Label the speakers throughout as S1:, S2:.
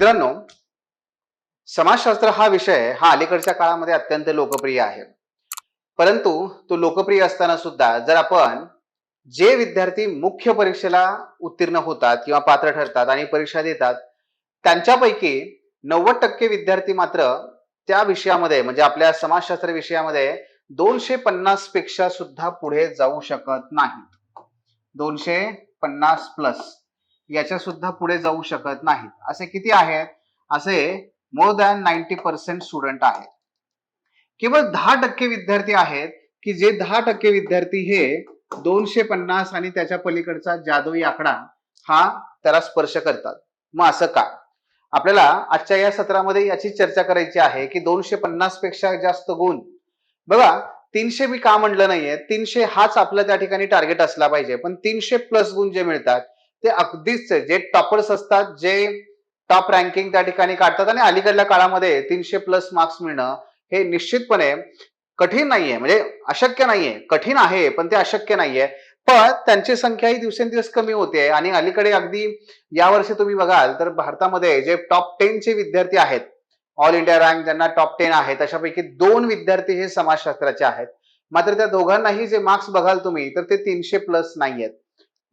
S1: मित्रांनो, समाजशास्त्र हा विषय अलीकडच्या काळामध्ये अत्यंत लोकप्रिय आहे. परंतु तो लोकप्रिय असताना सुद्धा जर आपण जे विद्यार्थी मुख्य परीक्षेला उत्तीर्ण होतात किंवा पात्र ठरतात आणि परीक्षा देतात, त्यांच्यापैकी 90% विद्यार्थी मात्र त्या विषयामध्ये म्हणजे आपल्या समाजशास्त्र विषयामध्ये 250 पेक्षा सुद्धा पुढे जाऊ शकत नाहीत. 250 प्लस याच्या सुद्धा पुढे जाऊ शकत नाहीत. असे किती आहेत? असे मोर दॅन 90% स्टुडंट आहेत. केवळ 10% विद्यार्थी आहेत की जे 10% विद्यार्थी हे 250 आणि त्याच्या पलीकडचा जादुई आकडा हा त्याला स्पर्श करतात. मग असं का? आपल्याला आजच्या या सत्रामध्ये याची चर्चा करायची आहे की 250 पेक्षा जास्त गुण, बघा 300 मी का म्हणलं नाहीये, 300 हाच आपला त्या ठिकाणी टार्गेट असला पाहिजे, पण 300 प्लस गुण जे मिळतात ते अगदीच जे टॉपर्स असतात, जे टॉप रँकिंग त्या ठिकाणी काढतात आणि अलीकडल्या काळामध्ये 300 प्लस मार्क्स मिळणं हे निश्चितपणे कठीण नाहीये, म्हणजे अशक्य नाहीये. कठीण आहे पण ते अशक्य नाहीये. पण त्यांची संख्या ही दिवसेंदिवस कमी होते आणि अलीकडे अगदी यावर्षी तुम्ही बघाल तर भारतामध्ये जे टॉप 10 चे विद्यार्थी आहेत, ऑल इंडिया रँक ज्यांना टॉप 10 आहेत, अशापैकी 2 विद्यार्थी हे समाजशास्त्राचे आहेत. मात्र त्या दोघांनाही जे मार्क्स बघाल तुम्ही तर ते 300 प्लस नाहीयेत.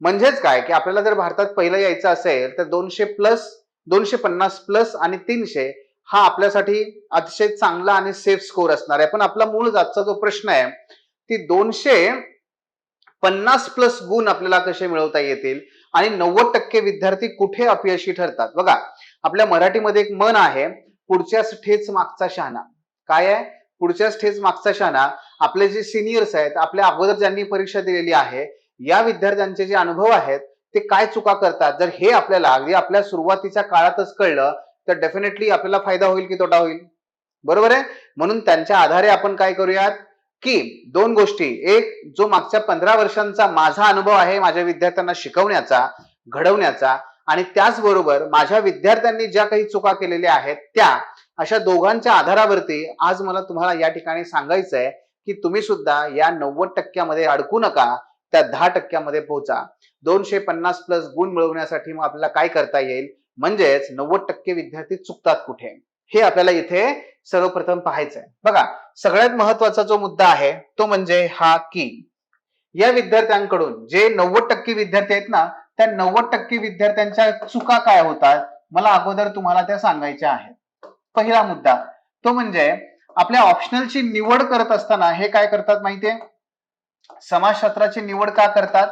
S1: म्हणजेच काय की आपल्याला जर भारतात पहिलं यायचं असेल तर 200 प्लस, 250 प्लस आणि 300 हा आपल्यासाठी अतिशय चांगला आणि सेफ स्कोर असणार आहे. पण आपला मूळ आजचा जो प्रश्न आहे ती 250 प्लस गुण आपल्याला कसे मिळवता येतील आणि 90% विद्यार्थी कुठे अपयशी ठरतात. बघा, आपल्या मराठीमध्ये एक म्हण आहे, पुढच्याच ठेच मागचा शहाणा. काय आहे? पुढच्याच ठेच मागचा शहाणा. आपले जे सिनियर्स आहेत, आपल्या अगोदर ज्यांनी परीक्षा दिलेली आहे, या विद्यार्थ्यांचे जे अनुभव आहेत ते काय चुका करतात, जर हे आपल्याला अगदी आपल्या सुरुवातीच्या काळातच कळलं तर डेफिनेटली आपल्याला फायदा होईल की तोटा होईल? बरोबर आहे. म्हणून त्यांच्या आधारे आपण काय करूयात की दोन गोष्टी, एक जो मागच्या 15 वर्षांचा माझा अनुभव आहे माझ्या विद्यार्थ्यांना शिकवण्याचा, घडवण्याचा, आणि त्याचबरोबर माझ्या विद्यार्थ्यांनी ज्या काही चुका केलेल्या आहेत त्या, अशा दोघांच्या आधारावरती आज मला तुम्हाला या ठिकाणी सांगायचं आहे की तुम्ही सुद्धा या 90% मध्ये अडकू नका, त्या 10% मध्ये पोहोचा. 250 प्लस गुण मिळवण्यासाठी मग आपल्याला काय करता येईल, म्हणजेच 90% विद्यार्थी चुकतात कुठे हे आपल्याला इथे सर्वप्रथम पाहायचं आहे. बघा, सगळ्यात महत्वाचा जो मुद्दा आहे तो म्हणजे हा की या विद्यार्थ्यांकडून जे 90% विद्यार्थी आहेत ना, त्या 90% विद्यार्थ्यांच्या चुका काय होतात मला अगोदर तुम्हाला त्या सांगायच्या आहेत. पहिला मुद्दा तो म्हणजे आपल्या ऑप्शनलची निवड करत असताना हे काय करतात माहितीये, समाजशास्त्राची निवड का करतात?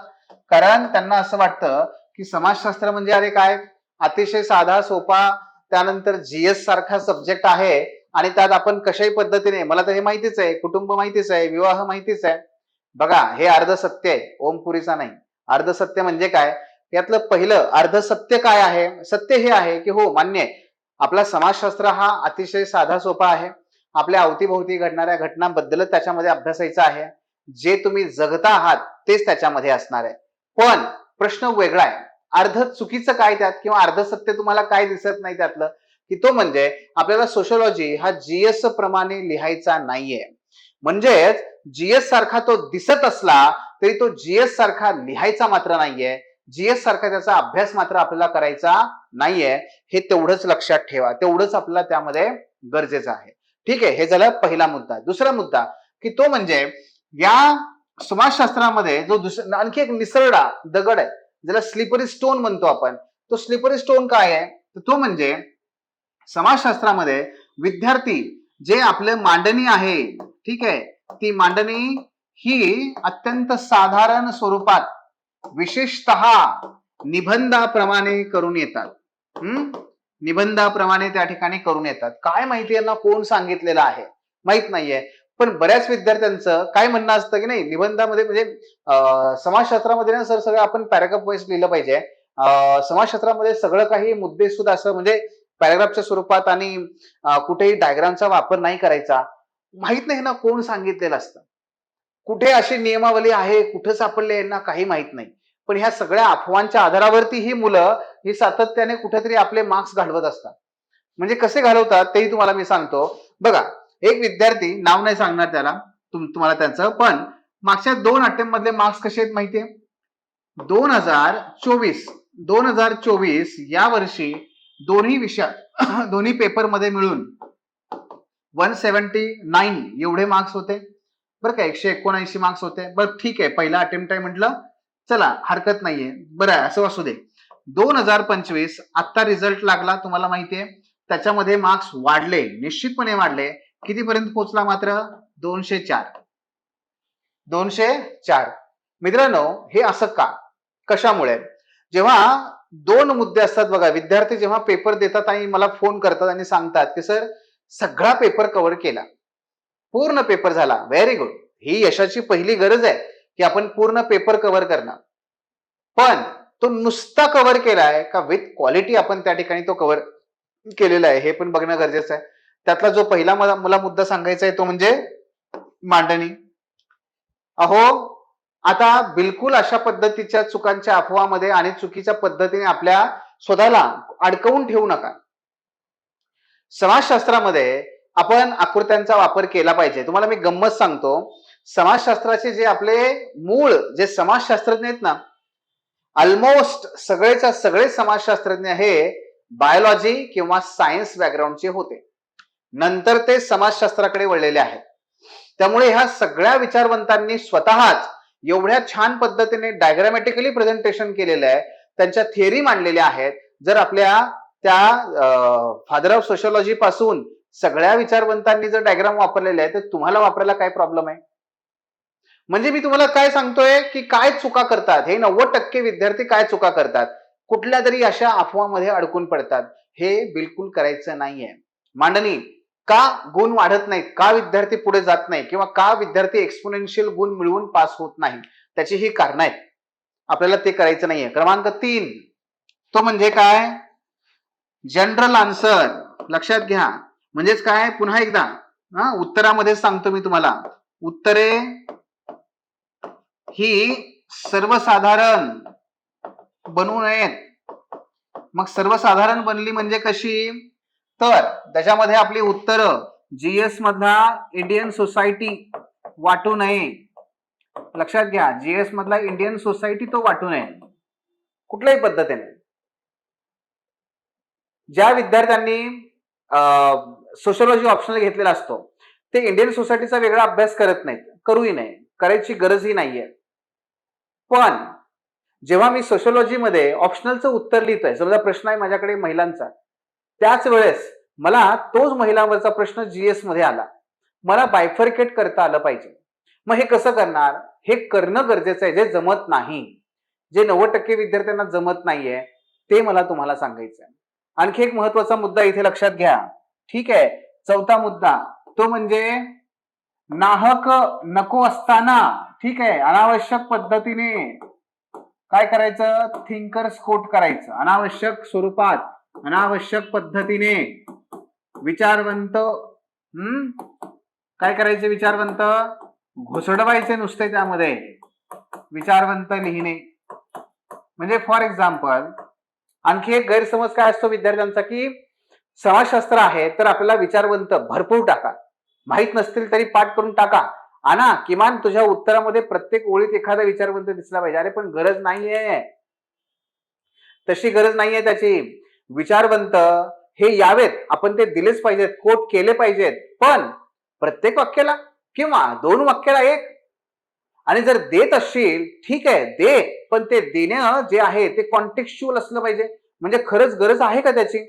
S1: कारण त्यांना असं वाटतं की समाजशास्त्र म्हणजे अरे काय, अतिशय साधा सोपा, त्यानंतर जीएस सारखा सब्जेक्ट आहे आणि त्यात आपण कशाही पद्धतीने, मला तर हे माहितीच आहे, कुटुंब माहितीच आहे, विवाह माहितीच आहे. बघा, हे अर्ध सत्य आहे, ओमपुरीचा नाही. अर्ध सत्य म्हणजे काय? यातलं पहिलं अर्ध सत्य काय आहे? सत्य हे आहे की हो, मान्य आहे, आपला समाजशास्त्र हा अतिशय साधा सोपा आहे. आपल्या अवतीभोवती घडणाऱ्या घटनांबद्दलच त्याच्यामध्ये अभ्यासायचं आहे. जे तुम्ही जगता आहात तेच त्याच्यामध्ये असणार आहे. पण प्रश्न वेगळा आहे, अर्ध चुकीचं काय त्यात, किंवा अर्ध सत्य तुम्हाला काय दिसत नाही त्यातलं, की तो म्हणजे आपल्याला सोशलॉजी हा जीएस प्रमाणे लिहायचा नाहीये. म्हणजेच जीएस सारखा तो दिसत असला तरी तो जीएस सारखा लिहायचा मात्र नाहीये, जीएस सारखा त्याचा अभ्यास मात्र आपल्याला करायचा नाहीये. हे तेवढंच लक्षात ठेवा, तेवढंच आपल्याला त्यामध्ये गरजेचं आहे. ठीक आहे, हे झालं पहिला मुद्दा. दुसरा मुद्दा की तो म्हणजे या समाजशास्त्रामध्ये जो आणखी एक निसरडा दगड आहे, ज्याला स्लिपरी स्टोन म्हणतो आपण, तो स्लिपरी स्टोन काय आहे, तर तो म्हणजे समाजशास्त्रामध्ये विद्यार्थी जे आपले मांडणी आहे, ठीक आहे, ती मांडणी ही अत्यंत साधारण स्वरूपात विशेषतः निबंधाप्रमाणे करून येतात. निबंधाप्रमाणे त्या ठिकाणी करून येतात. काय माहिती यांना कोण सांगितलेलं आहे माहित नाहीये, पण बऱ्याच विद्यार्थ्यांचं काय म्हणणं असतं की नाही, निबंधामध्ये म्हणजे समाजशास्त्रामध्ये ना सर सगळं आपण पॅराग्राफ वाईज लिहिलं पाहिजे. समाजशास्त्रामध्ये सगळं काही मुद्देसूद असं म्हणजे पॅराग्राफच्या स्वरूपात आणि कुठेही डायग्रामचा वापर नाही करायचा. माहित नाही ना कोण सांगितलेलं असतं, कुठे अशी नियमावली आहे, कुठं सापडले यांना काही माहित नाही. पण ह्या सगळ्या अफवांच्या आधारावरती ही मुलं ही सातत्याने कुठेतरी आपले मार्क्स घालवत असतात. म्हणजे कसे घालवतात तेही तुम्हाला मी सांगतो. बघा, एक विद्यार्थी, नाव नाही सांगणार त्याला, तुम्हाला त्यांचं, पण मागच्या 2 अटेम्प्ट मधले मार्क्स कसे आहेत माहितीये? 2024 या वर्षी दोन्ही विषयात दोन्ही पेपर मध्ये मिळून 179 एवढे मार्क्स होते बरं का, 179 मार्क्स होते. बरं ठीक आहे, पहिला अटेम्प्ट आहे म्हटलं, चला हरकत नाहीये, बरं आहे असं असू दे. 2025 आता रिझल्ट लागला, तुम्हाला माहितीये त्याच्यामध्ये मार्क्स वाढले, निश्चितपणे वाढले. कितीपर्यंत पोहोचला मात्र? 204. 204. मित्रांनो, हे असं का, कशामुळे? जेव्हा दोन मुद्दे असतात बघा, विद्यार्थी जेव्हा पेपर देतात आणि मला फोन करतात आणि सांगतात की सर सगळा पेपर कव्हर केला, पूर्ण पेपर झाला, व्हेरी गुड, ही यशाची पहिली गरज आहे की आपण पूर्ण पेपर कव्हर करणं. पण तो नुसता कव्हर केलाय का विथ क्वालिटी आपण त्या ठिकाणी तो कव्हर केलेला आहे हे पण बघणं गरजेचं आहे. त्यातला जो पहिला मला मुद्दा सांगायचा आहे तो म्हणजे मांडणी. अहो, आता बिलकुल अशा पद्धतीच्या चुकांच्या अफवामध्ये आणि चुकीच्या पद्धतीने आपल्या स्वतःला अडकवून ठेवू नका. समाजशास्त्रामध्ये आपण आकृत्यांचा वापर केला पाहिजे. तुम्हाला मी गंमत सांगतो, समाजशास्त्राचे जे आपले मूळ जे समाजशास्त्रज्ञ आहेत ना, ऑलमोस्ट सगळेच्या सगळे समाजशास्त्रज्ञ हे बायोलॉजी किंवा सायन्स बॅकग्राऊंडचे होते, नंतर ते समाजशास्त्राकडे वळलेले आहेत. त्यामुळे ह्या सगळ्या विचारवंतांनी स्वतःच एवढ्या छान पद्धतीने डायग्रामॅटिकली प्रेझेंटेशन केलेलं आहे, त्यांच्या थिअरी मांडलेल्या आहेत. जर आपल्या त्या फादर ऑफ सोशिओलॉजी पासून सगळ्या विचारवंतांनी जर डायग्राम वापरलेले आहे तर तुम्हाला वापरायला काय प्रॉब्लेम आहे? म्हणजे मी तुम्हाला काय सांगतोय की काय चुका करतात हे 90% विद्यार्थी, काय चुका करतात, कुठल्या तरी अशा अफवामध्ये अडकून पडतात. हे बिलकुल करायचं नाहीये. मांडणी का गुण वाढत नाहीत, का विद्यार्थी पुढे जात नाही किंवा का विद्यार्थी एक्सपोनेन्शियल गुण मिळवून पास होत नाही, त्याची ही कारण आहेत. आपल्याला ते करायचं नाहीये. क्रमांक 3 तो म्हणजे काय? General answer. लक्षात घ्या. म्हणजेच काय, पुन्हा एकदा उत्तरामध्ये सांगतो मी तुम्हाला, उत्तरे ही सर्वसाधारण बनवू नयेत. मग सर्वसाधारण बनली म्हणजे कशी? तर त्याच्यामध्ये आपली उत्तर जीएस मधला इंडियन सोसायटी वाटू नये. लक्षात घ्या, जीएस मधला इंडियन सोसायटी तो वाटू नये कुठल्याही पद्धतीने. ज्या विद्यार्थ्यांनी सोशिओलॉजी ऑप्शनल घेतलेला असतो ते इंडियन सोसायटीचा वेगळा अभ्यास करत नाहीत, करूही नाही, करायची गरजही नाहीये. पण जेव्हा मी सोशिओलॉजी मध्ये ऑप्शनलचं उत्तर लिहितोय, समजा प्रश्न आहे माझ्याकडे महिलांचा, त्याच वेळेस मला तोच महिलांवरचा प्रश्न जीएस मध्ये आला, मला बायफर्केट करता आलं पाहिजे. मग हे कसं करणार? हे करणं गरजेचं आहे, जे जमत नाही, जे 90% विद्यार्थ्यांना जमत नाहीये ते मला तुम्हाला सांगायचं आहे. आणखी एक महत्वाचा मुद्दा इथे लक्षात घ्या, ठीक आहे. चौथा मुद्दा तो म्हणजे नाहक नको असताना, ठीक आहे, अनावश्यक पद्धतीने काय करायचं? थिंकर्स कोट करायचं. अनावश्यक स्वरूपात, अनावश्यक पद्धतीने विचारवंत काय करायचे? विचारवंत घुसडवायचे नुसते त्यामध्ये, विचारवंत लिहिणे. म्हणजे फॉर एक्झाम्पल आणखी एक गैरसमज काय असतो विद्यार्थ्यांचा की समाजशास्त्र आहे तर आपल्याला विचारवंत भरपूर टाका, माहित नसतील तरी पाठ करून टाका, आणा, किमान तुझ्या उत्तरामध्ये प्रत्येक ओळीत एखादा विचारवंत दिसला पाहिजे. अरे पण गरज नाहीये, तशी गरज नाहीये त्याची. विचारवंत हे यावेत, आपण ते दिलेच पाहिजेत, कोट केले पाहिजेत, पण प्रत्येक वाक्याला किंवा 2 वाक्याला एक. आणि जर देत असशील ठीक आहे दे, पण ते देणं जे आहे ते कॉन्टेक्स्चुअल असलं पाहिजे. म्हणजे खरंच गरज आहे का त्याची?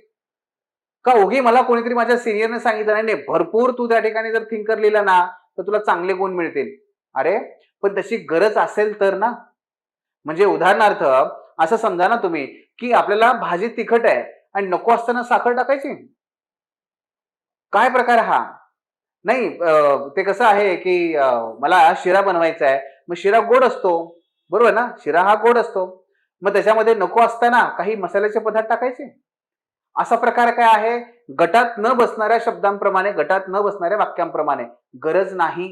S1: का ओगी मला कोणीतरी माझ्या सिनियरने सांगितलं नाही भरपूर तू त्या ठिकाणी जर थिंकर लिहिला ना तर तुला चांगले गुण मिळतील. अरे पण तशी गरज असेल तर ना. म्हणजे उदाहरणार्थ असं समजा ना तुम्ही की आपल्याला भाजी तिखट आहे आणि नको असताना साखर टाकायची, काय प्रकार हा? नाही, ते कसं आहे की मला शिरा बनवायचा आहे, मग शिरा गोड असतो, बरोबर ना, शिरा हा गोड असतो, मग त्याच्यामध्ये नको असताना काही मसाल्याचे पदार्थ टाकायचे. असा प्रकार काय आहे? गटात न बसणाऱ्या शब्दांप्रमाणे, गटात न बसणाऱ्या वाक्यांप्रमाणे. गरज नाही.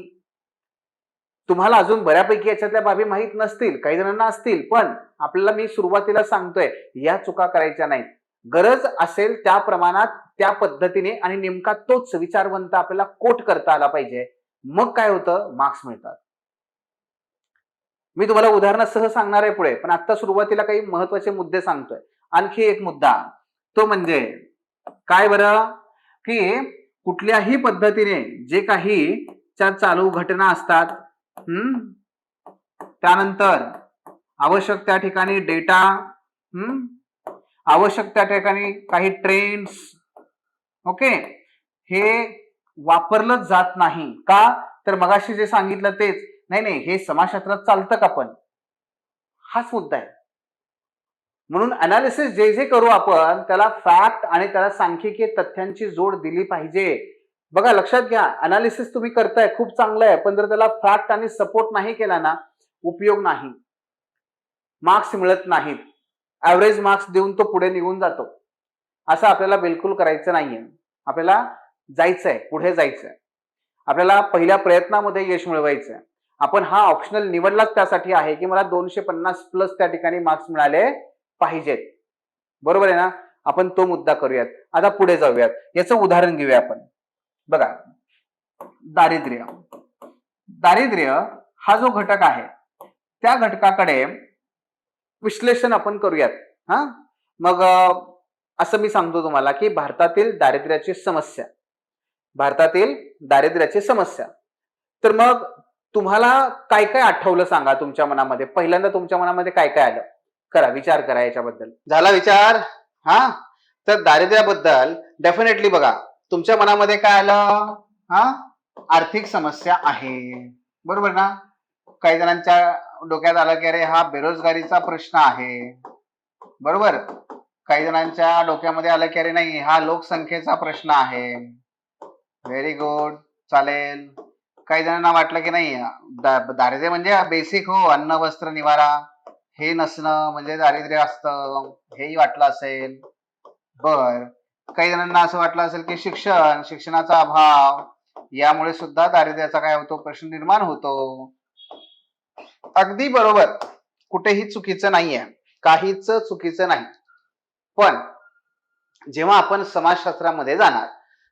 S1: तुम्हाला अजून बऱ्यापैकी याच्यातल्या बाबी माहित नसतील, काही जणांना असतील, पण आपल्याला मी सुरुवातीला सांगतोय या चुका करायच्या नाहीत. गरज असेल त्या प्रमाणात, त्या पद्धतीने आणि नेमका तोच विचारवंत आपल्याला कोट करता आला पाहिजे. मग काय होतं? मार्क्स मिळतात. मी तुम्हाला उदाहरणासह सांगणार आहे पुढे, पण आता सुरुवातीला काही महत्वाचे मुद्दे सांगतोय. आणखी एक मुद्दा तो म्हणजे काय बरं, की कुठल्याही पद्धतीने जे काही चालू घटना असतात, त्यानंतर आवश्यक त्या ठिकाणी डेटा, आवश्यक त्या ठिकाणी काही ट्रेंड्स, ओके, हे वापरलं जात नाही का, तर मगाशी जे सांगितलं तेच, नाही हे समाजशास्त्रात चालतं का, पण हाच मुद्दा आहे. म्हणून अनालिसिस जे जे करू आपण त्याला फॅक्ट आणि त्याला सांख्यिकीय तथ्यांची जोड दिली पाहिजे. बघा लक्षात घ्या, अनालिसिस तुम्ही करताय खूप चांगलं आहे, पण जर त्याला फॅक्ट आणि सपोर्ट नाही केला ना, उपयोग नाही, मार्क्स मिळत नाहीत, ऍव्हरेज मार्क्स देऊन तो पुढे निघून जातो. असं आपल्याला बिलकुल करायचं नाहीये. आपल्याला जायचंय, पुढे जायचंय, आपल्याला पहिल्या प्रयत्नामध्ये यश मिळवायचंय. आपण हा ऑप्शनल निवडलाच त्यासाठी आहे की मला 250 प्लस त्या ठिकाणी मार्क्स मिळाले पाहिजेत. बरोबर आहे ना. आपण तो मुद्दा करूयात. आता पुढे जाऊयात. याचं उदाहरण घेऊया आपण. बघा, दारिद्र्य. दारिद्र्य हा जो घटक आहे त्या घटकाकडे विश्लेषण आपण करूयात. मग असं मी सांगतो तुम्हाला की भारतातील दारिद्र्याची समस्या, भारतातील दारिद्र्याची समस्या. तर मग तुम्हाला काय काय आठवलं सांगा तुमच्या मनामध्ये. पहिल्यांदा तुमच्या मनामध्ये काय काय आलं, करा, विचार करा याच्याबद्दल. झाला विचार? तर दारिद्र्याबद्दल डेफिनेटली बघा तुमच्या मनामध्ये काय आलं, आर्थिक समस्या आहे, बरोबर ना. काही जणांच्या डोक्यात आलं की अरे हा बेरोजगारीचा प्रश्न आहे, बरोबर. काही जणांच्या डोक्यामध्ये आलं की अरे नाही हा लोकसंख्येचा प्रश्न आहे. व्हेरी गुड, चालेल. काही जणांना वाटलं की नाही दारिद्र्य म्हणजे बेसिक हो, अन्न वस्त्र निवारा हे नसणं म्हणजे दारिद्र्य असतं, हेही वाटलं असेल. बर, काही जणांना असं वाटलं असेल की शिक्षणाचा अभाव यामुळे सुद्धा दारिद्र्याचा काय होतो, प्रश्न निर्माण होतो. अगदी बरोबर, कुठेही चुकीचं नाहीये, काहीच चुकीचं नाही. पण जेव्हा आपण समाजशास्त्रामध्ये जाणार,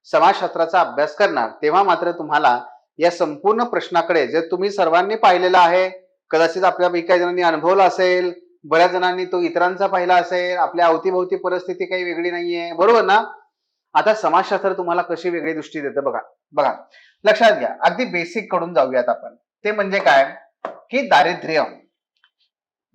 S1: समाजशास्त्राचा अभ्यास करणार, तेव्हा मात्र तुम्हाला या संपूर्ण प्रश्नाकडे, जे तुम्ही सर्वांनी पाहिलेला आहे, कदाचित आपल्यापैकी काही जणांनी अनुभवला असेल, बऱ्याच जणांनी तो इतरांचा पाहिला असेल, आपल्या अवतीभोवती परिस्थिती काही वेगळी नाहीये, बरोबर ना. आता समाजशास्त्र तुम्हाला कशी वेगळी दृष्टी देतं बघा. बघा लक्षात घ्या, अगदी बेसिक कडून जाऊयात आपण. ते म्हणजे काय की दारिद्र्य.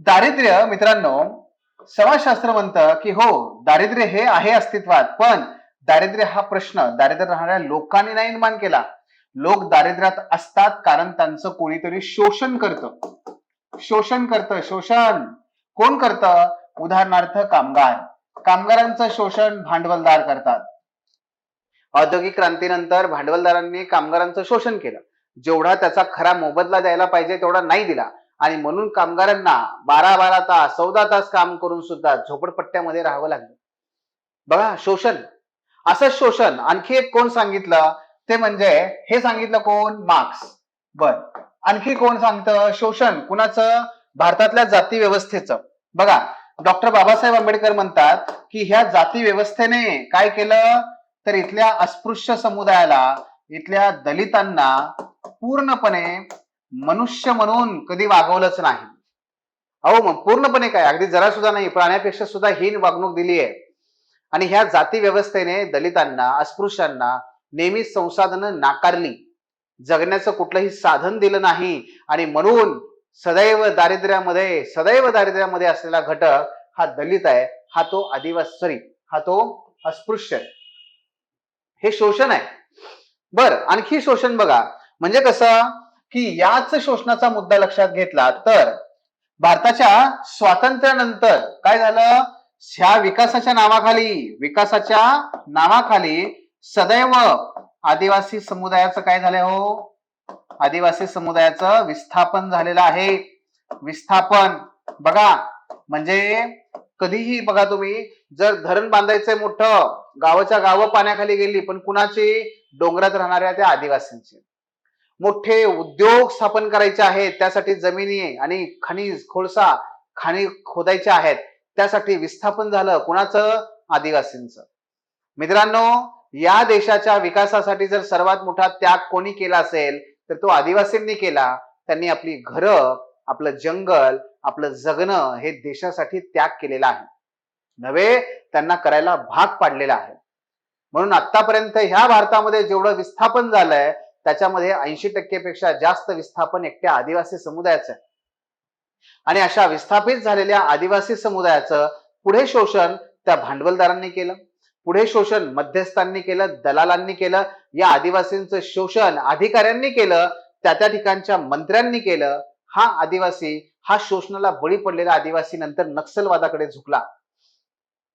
S1: दारिद्र्य मित्रांनो, समाजशास्त्र म्हणतं की हो दारिद्र्य हे आहे अस्तित्वात, पण दारिद्र्य हा प्रश्न दारिद्र्य राहणाऱ्या लोकांनी नाही निर्माण केला. लोक दारिद्र्यात असतात कारण त्यांचं कोणीतरी शोषण करतं. शोषण कोण करतं? उदाहरणार्थ कामगार. कामगारांचं शोषण भांडवलदार करतात. औद्योगिक क्रांतीनंतर भांडवलदारांनी कामगारांचं शोषण केलं, जेवढा त्याचा खरा मोबदला द्यायला पाहिजे तेवढा नाही दिला, आणि म्हणून कामगारांना 12-12 तास 14 तास काम करून सुद्धा झोपडपट्ट्यामध्ये राहावं लागलं. बघा शोषण. असं शोषण आणखी एक कोण सांगितलं, ते म्हणजे हे सांगितलं कोण? मार्क्स. बर, आणखी कोण सांगतं शोषण कुणाचं? भारतातल्या जाती व्यवस्थेचं. बघा डॉक्टर बाबासाहेब आंबेडकर म्हणतात की ह्या जाती व्यवस्थेने काय केलं, तर इथल्या अस्पृश्य समुदायाला, इथल्या दलितांना पूर्णपणे मनुष्य म्हणून कधी वागवलंच नाही. अहो मग पूर्णपणे काय, अगदी जरा सुद्धा नाही, प्राण्यापेक्षा सुद्धा हीन वागणूक दिली आहे. आणि ह्या जाती व्यवस्थेने दलितांना, अस्पृश्यांना नेहमीच संसाधनं नाकारली, जगण्याचं कुठलंही साधन दिलं नाही, आणि म्हणून सदैव दारिद्र्यामध्ये असलेला घटक हा दलित आहे, हा तो आदिवासी, हा तो अस्पृश्य आहे. हे शोषण आहे. बर, आणखी शोषण बघा, म्हणजे कसं की याच शोषणाचा मुद्दा लक्षात घेतला तर भारताच्या स्वातंत्र्यानंतर काय झालं, ह्या विकासाच्या नावाखाली सदैव आदिवासी समुदायाचं काय झालंय हो, आदिवासी समुदायाचं विस्थापन झालेलं आहे. विस्थापन बघा, म्हणजे कधीही बघा तुम्ही, जर धरण बांधायचंय मोठं, गावाच्या गावं पाण्याखाली गेली, पण कुणाची? डोंगरात राहणाऱ्या त्या आदिवासींची. मोठे उद्योग स्थापन करायचे आहेत, त्यासाठी जमिनी आणि खनिज कोळसा खाणी खोदायचे आहेत, त्यासाठी विस्थापन झालं कुणाचं? आदिवासींचं. मित्रांनो, या देशाच्या विकासासाठी जर सर्वात मोठा त्याग कोणी केला असेल तर तो आदिवासींनी केला. त्यांनी आपली घरं, आपलं जंगल, आपलं जगणं हे देशासाठी त्याग केलेला आहे. नव्हे त्यांना करायला भाग पाडलेला आहे. म्हणून आतापर्यंत ह्या भारतामध्ये जेवढं विस्थापन झालंय त्याच्यामध्ये 80% पेक्षा जास्त विस्थापन एकट्या आदिवासी समुदायाचं आहे. आणि अशा विस्थापित झालेल्या आदिवासी समुदायाचं पुढे शोषण त्या भांडवलदारांनी केलं, पुढे शोषण मध्यस्थांनी केलं, दलालांनी केलं, या आदिवासींचं शोषण अधिकाऱ्यांनी केलं, त्या ठिकाणच्या मंत्र्यांनी केलं. हा आदिवासी, हा शोषणाला बळी पडलेला आदिवासी नंतर नक्षलवादाकडे झुकला.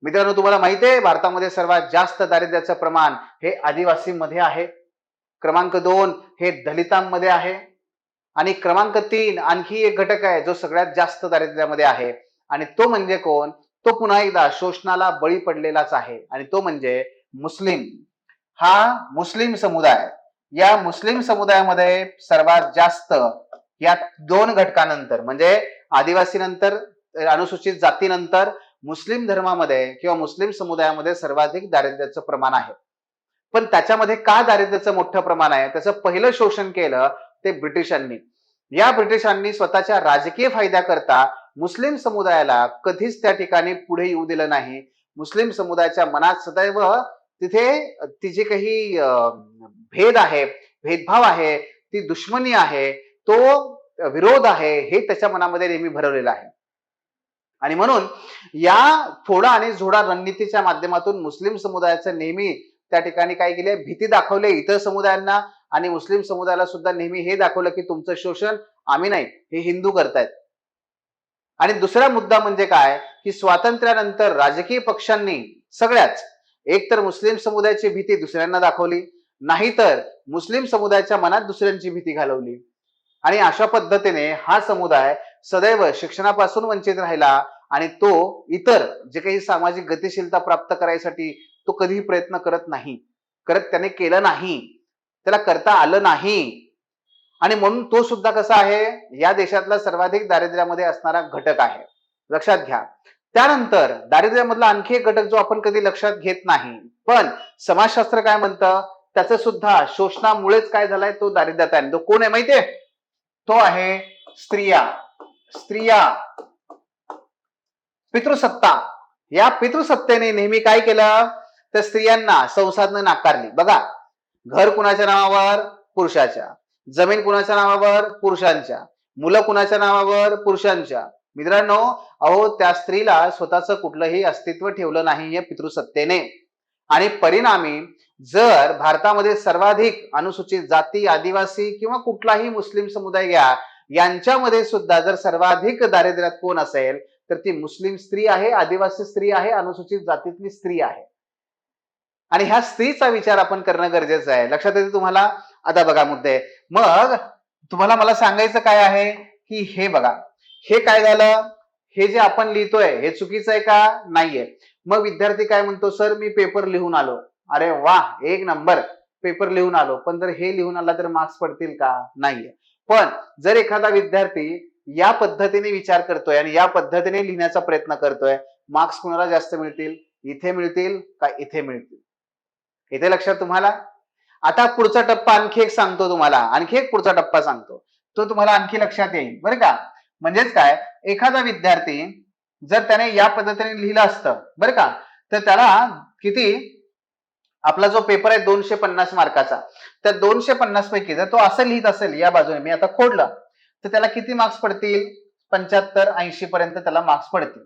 S1: मित्रांनो, तुम्हाला माहिती आहे भारतामध्ये सर्वात जास्त दारिद्र्याचं प्रमाण हे आदिवासींमध्ये आहे. क्रमांक 2 हे दलितांमध्ये आहे. आणि क्रमांक 3 आणखी एक घटक आहे जो सगळ्यात जास्त दारिद्र्यामध्ये आहे, आणि तो म्हणजे कोण? तो पुन्हा एकदा शोषणाला बळी पडलेलाच आहे, आणि तो म्हणजे मुस्लिम. हा मुस्लिम समुदाय, या मुस्लिम समुदायामध्ये सर्वात जास्त या 2 घटकानंतर म्हणजे आदिवासी नंतर, अनुसूचित जातीनंतर मुस्लिम धर्मामध्ये किंवा मुस्लिम समुदायामध्ये सर्वाधिक दारिद्र्याचं प्रमाण आहे. पण त्याच्यामध्ये का दारिद्र्याचं मोठं प्रमाण आहे? त्याचं पहिलं शोषण केलं ते ब्रिटिशांनी. या ब्रिटिशांनी स्वतःच्या राजकीय फायद्याकरता मुस्लिम समुदायाला कधीच त्या ठिकाणी पुढे येऊ दिलं नाही. मुस्लिम समुदायाच्या मनात सदैव तिथे ती जे काही भेद आहे, भेदभाव आहे, ती दुश्मनी आहे, तो विरोध आहे, हे त्याच्या मनामध्ये नेहमी भरवलेला आहे. आणि म्हणून या थोडा आणि झोडा रणनीतीच्या माध्यमातून मुस्लिम समुदायाचं नेहमी त्या ठिकाणी काय केले, भीती दाखवले इतर समुदायांना, आणि मुस्लिम समुदायाला सुद्धा नेहमी हे दाखवलं की तुमचं शोषण आम्ही नाही, हे हिंदू करतायत. आणि दुसरा मुद्दा म्हणजे काय, की स्वातंत्र्यानंतर राजकीय पक्षांनी सगळ्याच एक तर मुस्लिम समुदायाची भीती दुसऱ्यांना दाखवली, नाहीतर मुस्लिम समुदायाच्या मनात दुसऱ्यांची भीती घालवली. आणि अशा पद्धतीने हा समुदाय सदैव शिक्षणापासून वंचित राहिला, आणि तो इतर जे काही सामाजिक गतिशीलता प्राप्त करायसाठी तो कधीही प्रयत्न त्याने केलं नाही, त्याला करता आलं नाही. आणि म्हणून तो सुद्धा कसा आहे, या देशातला सर्वाधिक दारिद्र्यामध्ये असणारा घटक आहे, लक्षात घ्या. त्यानंतर दारिद्र्यामधला आणखी एक घटक जो आपण कधी लक्षात घेत नाही, पण समाजशास्त्र काय म्हणतं, त्याचं सुद्धा शोषणामुळेच काय झालाय, तो दारिद्र्यात आहे. तो कोण आहे माहितीये? तो आहे स्त्रिया. स्त्रिया, पितृसत्ता. या पितृसत्तेने नेहमी काय केलं, तर स्त्रियांना संसाधनं नाकारली. बघा, घर कुणाच्या नावावर? पुरुषाच्या. जमीन कुणाच्या नावावर? पुरुषांच्या. मुलं कुणाच्या नावावर? पुरुषांच्या. मित्रांनो, अहो त्या स्त्रीला स्वतःचं कुठलंही अस्तित्व ठेवलं नाही या पितृसत्तेने. आणि परिणामी जर भारतामध्ये सर्वाधिक अनुसूचित जाती, आदिवासी किंवा कुठलाही मुस्लिम समुदाय घ्या, यांच्यामध्ये सुद्धा जर सर्वाधिक दारिद्र्यात कोण असेल तर ती मुस्लिम स्त्री आहे, आदिवासी स्त्री आहे, अनुसूचित जातीतली स्त्री आहे. आणि ह्या स्त्रीचा विचार आपण करणं गरजेचं आहे. लक्षात येते तुम्हाला? आता बघा मुद्दे. मग तुम्हाला मला सांगायचं काय आहे, की हे बघा, हे काय झालं, हे जे आपण लिहितोय हे चुकीचं आहे का? नाहीये. मग विद्यार्थी काय म्हणतो, सर मी पेपर लिहून आलो. अरे वा, एक नंबर, पेपर लिहून आलो. पण जर हे लिहून आला तर मार्क्स पडतील का? नाहीये. पण जर एखादा विद्यार्थी या पद्धतीने विचार करतोय आणि या पद्धतीने लिहिण्याचा प्रयत्न करतोय, मार्क्स कुणाला जास्त मिळतील? इथे मिळतील का इथे मिळतील? इथे लक्षात तुम्हाला? आता पुढचा टप्पा आणखी एक सांगतो तुम्हाला, आणखी एक पुढचा टप्पा सांगतो, तो तुम्हाला आणखी लक्षात येईल बरं का. म्हणजेच काय, एखादा विद्यार्थी जर त्याने या पद्धतीने लिहिलं असतं बरं का, तर त्याला किती, आपला जो पेपर आहे 250 मार्काचा, त्या 250 पैकी जर तो असं लिहित असेल या बाजूने, मी आता खोडलं, तर त्याला किती मार्क्स पडतील? 75-80 पर्यंत त्याला मार्क्स पडतील.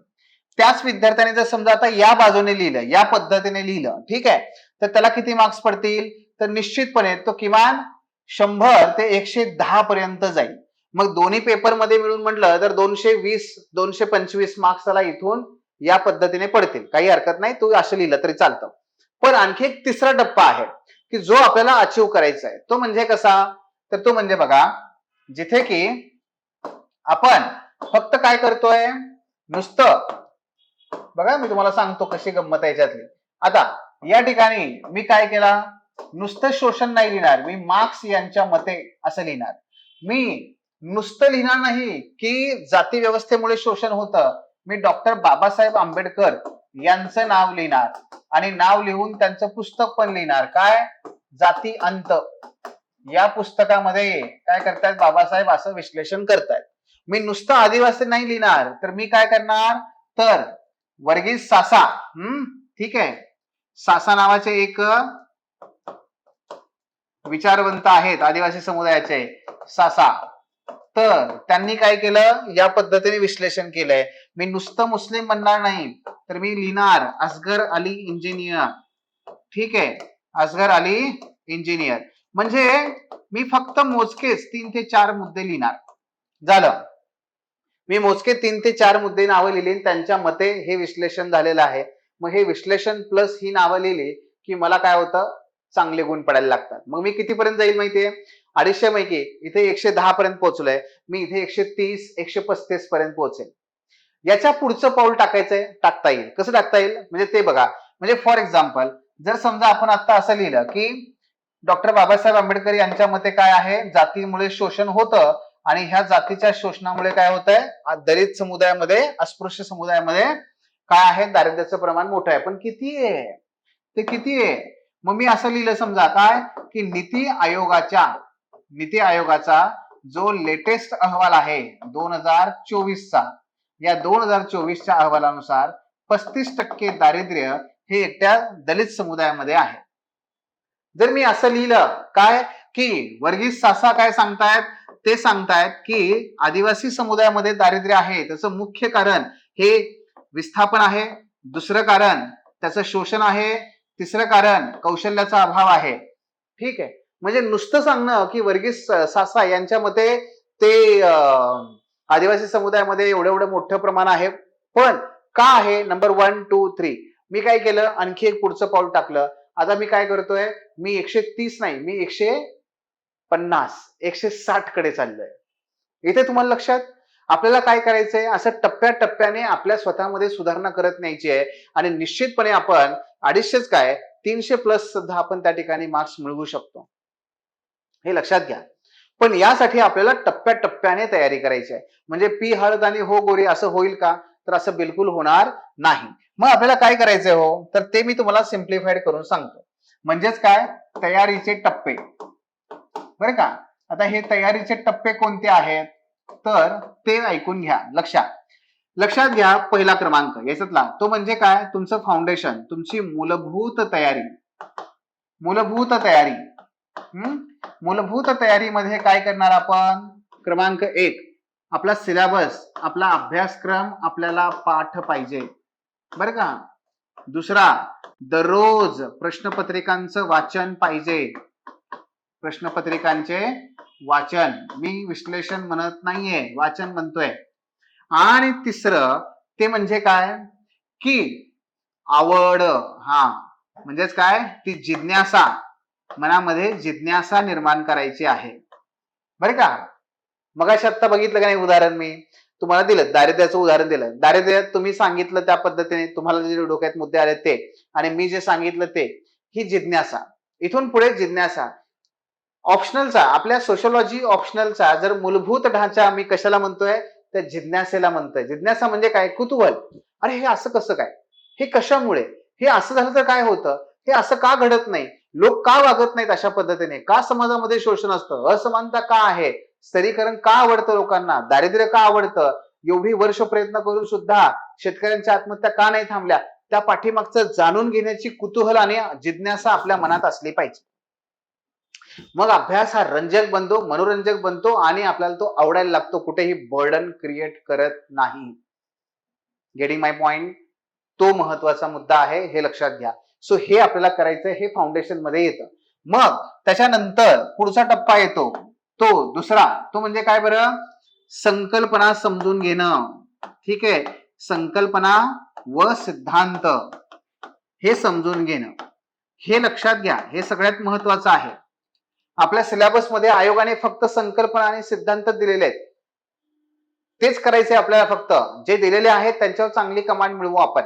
S1: त्याच विद्यार्थ्याने जर समजा आता या बाजूने लिहिलं, या पद्धतीने लिहिलं, ठीक आहे, तर त्याला किती मार्क्स पडतील? तर निश्चितपणे तो किमान 100 ते 110 पर्यंत जाईल. मग दोन्ही पेपर मध्ये मिळून म्हटलं तर 220-225 मार्क्स त्याला इथून या पद्धतीने पडतील. काही हरकत नाही, तू असं लिहिलं तरी चालतं. पण आणखी एक तिसरा टप्पा आहे की जो आपल्याला अचीव करायचा आहे. तो म्हणजे कसा, तर तो म्हणजे बघा, जिथे की आपण फक्त काय करतोय, नुसतं बघा, मी तुम्हाला सांगतो कशी गंमत आहे याच्यातली. आता या ठिकाणी मी काय केला, नुसतं शोषण नाही लिहिणार, मी मार्क्स यांच्या मते असं लिहिणार. मी नुसतं लिहिणार नाही की जाती व्यवस्थेमुळे शोषण होतं, मी डॉक्टर बाबासाहेब आंबेडकर यांचं नाव लिहिणार, आणि नाव लिहून त्यांचं पुस्तक पण लिहिणार. काय? जाती अंत. या पुस्तकामध्ये काय करतायत बाबासाहेब, असं विश्लेषण करतायत. मी नुसतं आदिवासी नाही लिहिणार, तर मी काय करणार, तर वर्गीस सासा. ठीक आहे. सासा नावाचे एक विचारवंत आहेत आदिवासी समुदायाचे, सासा. तर त्यांनी काय केलं, या पद्धतीने विश्लेषण केलंय. मी नुसतं मुस्लिम म्हणणार नाही, तर मी लिहिणार असगर अली इंजिनियर. ठीक आहे, असगर अली इंजिनियर. म्हणजे मी फक्त मोजकेच 3 ते 4 मुद्दे लिहिणार. झालं, मी मोजके 3 ते 4 मुद्दे नावं लिहिली, त्यांच्या मते हे विश्लेषण झालेलं आहे. मग हे विश्लेषण प्लस ही नावं लिहिली की मला काय होतं, चांगले गुण पडायला लागतात. मग मी कितीपर्यंत जाईल माहितीये, 250 पैकी इथे 110 पर्यंत पोहोचलोय, मी इथे 130 135 पर्यंत पोहोचेल. याच्या पुढचं पाऊल टाकता येईल. कसं टाकता येईल म्हणजे ते बघा. म्हणजे फॉर एक्झाम्पल, जर समजा आपण आता असं लिहिलं की डॉक्टर बाबासाहेब आंबेडकर यांच्या मते काय आहे, जातीमुळे शोषण होतं आणि ह्या जातीच्या शोषणामुळे काय होत आहे, दलित समुदायामध्ये, अस्पृश्य समुदायामध्ये काय आहे, दारिद्र्याचं प्रमाण मोठं आहे. पण किती आहे ते, किती आहे. मग मी असं लिहिलं समजा काय की नीती आयोगाचा जो लेटेस्ट अहवाल आहे 2024चा, या 2024च्या अहवालानुसार 35% दारिद्र्य हे एकट्या दलित समुदायामध्ये आहे. जर मी असं लिहिलं काय की वर्गीस सासा काय सांगतायत, ते सांगतायत की आदिवासी समुदायामध्ये दारिद्र्य आहे, त्याचं मुख्य कारण हे विस्थापन आहे, दुसरं कारण त्याचं शोषण आहे, तिसरं कारण कौशल्याचा अभाव आहे. ठीक आहे. म्हणजे नुसतं सांगणं की वर्गीस सासा यांच्या मते ते आदिवासी समुदायामध्ये एवढं मोठं प्रमाण आहे, पण का आहे, नंबर 1 2 3. मी काय केलं, आणखी एक पुढचं पाऊल टाकलं. आता मी काय करतोय, मी 130 नाही, मी 150 160 कडे चाललोय. इथे तुम्हाला लक्षात, आपल्याला काय करायचंय, असं टप्प्याटप्प्याने आपल्या स्वतःमध्ये सुधारणा करत न्यायची आहे. आणि निश्चितपणे आपण 250 काय 300 प्लस सुद्धा आपण त्या ठिकाणी मार्क्स मिळवू शकतो, हे लक्षात घ्या. पण यासाठी आपल्याला टप्प्याटप्प्याने तयारी करायची आहे. म्हणजे पी हळद आणि हो गोरी असं होईल का, तर असं बिलकुल होणार नाही. मग आपल्याला काय करायचंय हो, तर ते मी तुम्हाला सिम्प्लिफाईड करून सांगतो. म्हणजेच काय, तयारीचे टप्पे. बरं का. आता हे तयारीचे टप्पे कोणते आहेत, तर ते ऐकून घ्या. लक्षात घ्या. पहिला क्रमांक याच्यातला तो म्हणजे काय, तुमचं फाउंडेशन, तुमची मूलभूत तयारी. मूलभूत तयारीमध्ये काय करणार आपण, क्रमांक 1 आपला सिलेबस, आपला अभ्यासक्रम आपल्याला पाठ पाहिजे. बरं का. दुसरा, दररोज प्रश्नपत्रिकांचं वाचन पाहिजे. प्रश्नपत्रिकांचे वाचन, मी विश्लेषण म्हणत नाहीये, वाचन म्हणतोय. आणि तिसरं ते म्हणजे काय की आवड. म्हणजेच काय, ती जिज्ञासा, मनामध्ये जिज्ञासा निर्माण करायची आहे. बरं का. मगाशी आता बघितलं का नाही उदाहरण, मी तुम्हाला दिलं दारिद्र्याचं उदाहरण दिलं. दारिद्र्य तुम्ही सांगितलं त्या पद्धतीने, तुम्हाला जे डोक्यात मुद्दे आले ते, आणि मी जे सांगितलं ते, ही जिज्ञासा. इथून पुढे जिज्ञासा ऑप्शनलचा, आपल्या सोशियोलॉजी ऑप्शनलचा जर मूलभूत ढांचा मी कशाला म्हणतोय, तर जिज्ञासेला म्हणतोय. जिज्ञासा म्हणजे काय, कुतूहल. अरे हे असं कसं काय, हे कशामुळे, हे असं झालं तर काय होतं, हे असं का घडत नाही, लोक का वागत नाहीत अशा पद्धतीने, का समाजामध्ये शोषण असतं, असमानता का आहे, स्तरीकरण का आवडतं लोकांना, दारिद्र्य का आवडतं, एवढी वर्ष प्रयत्न करून सुद्धा शेतकऱ्यांच्या आत्महत्या का नाही थांबल्या, त्या पाठीमागचं जाणून घेण्याची कुतूहल आणि जिज्ञासा आपल्या मनात असली पाहिजे. मग अभ्यास हा रंजक बनतो, मनोरंजक बनतो आणि आपल्याला तो आवडायला लागतो, कुठेही बर्डन क्रिएट करत नाही. गेटिंग माय पॉइंट. तो महत्वाचा मुद्दा आहे, हे लक्षात घ्या. सो हे आपल्याला करायचंय, हे फाउंडेशन मध्ये येतं. मग त्याच्यानंतर पुढचा टप्पा येतो, तो दुसरा, तो म्हणजे काय बरं, संकल्पना समजून घेणं. ठीक आहे. संकल्पना व सिद्धांत हे समजून घेणं, हे लक्षात घ्या, हे सगळ्यात महत्वाचं आहे. आपल्या सिलेबस मध्ये आयोगाने फक्त संकल्पना आणि सिद्धांत दिलेले आहेत, तेच करायचे आपल्याला. फक्त जे दिलेले आहेत त्यांच्यावर चांगली कमांड मिळवू आपण.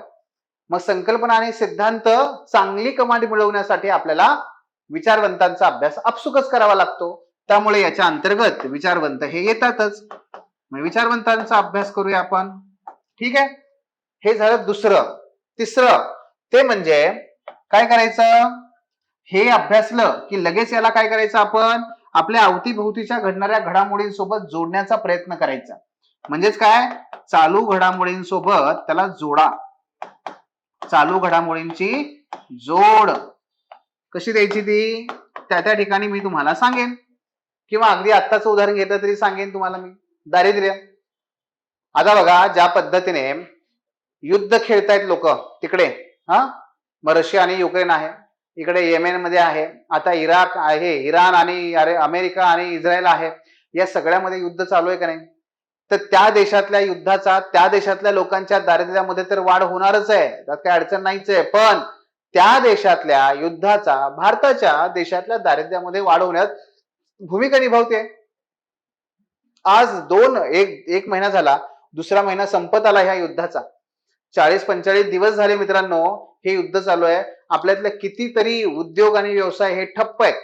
S1: मग संकल्पना आणि सिद्धांत चांगली कमांड मिळवण्यासाठी आपल्याला विचारवंतांचा अभ्यास आपसुकच करावा लागतो. त्यामुळे याच्या अंतर्गत विचारवंत हे येतातच. मग विचारवंतांचा अभ्यास करूया आपण. ठीक आहे. हे झालं दुसरं. तिसरं ते म्हणजे काय करायचं, हे अभ्यासलं की लगेच याला काय करायचं, आपण आपल्या अवतीभोवतीच्या घडणाऱ्या घडामोडींसोबत जोडण्याचा प्रयत्न करायचा. म्हणजेच काय, चालू घडामोडींसोबत त्याला जोडा. चालू घडामोडींची जोड कशी द्यायची ती त्या ठिकाणी मी तुम्हाला सांगेन, किंवा अगदी आत्ताचं उदाहरण घेतलं तरी सांगेन तुम्हाला मी. दारिद्र्य. आता बघा ज्या पद्धतीने युद्ध खेळतायत लोक तिकडे, मग रशिया आणि युक्रेन आहे, इकडे येमेन मध्ये आहे, आता इराक आहे, इराण आणि अमेरिका आणि इस्रायल आहे, या सगळ्यामध्ये युद्ध चालू आहे का नाही? तर त्या देशातल्या युद्धाचा त्या देशातल्या लोकांच्या दारिद्र्यामध्ये तर वाढ होणारच आहे, त्यात काही अडचण नाहीच आहे. पण त्या देशातल्या युद्धाचा भारताच्या देशातल्या दारिद्र्यामध्ये वाढ होण्यात भूमिका निभावते. आज एक महिना झाला, दुसरा महिना संपत आला ह्या युद्धाचा. 40-45 दिवस झाले मित्रांनो हे युद्ध चालू आहे. आपल्यातल्या कितीतरी उद्योग आणि व्यवसाय हे ठप्प आहेत.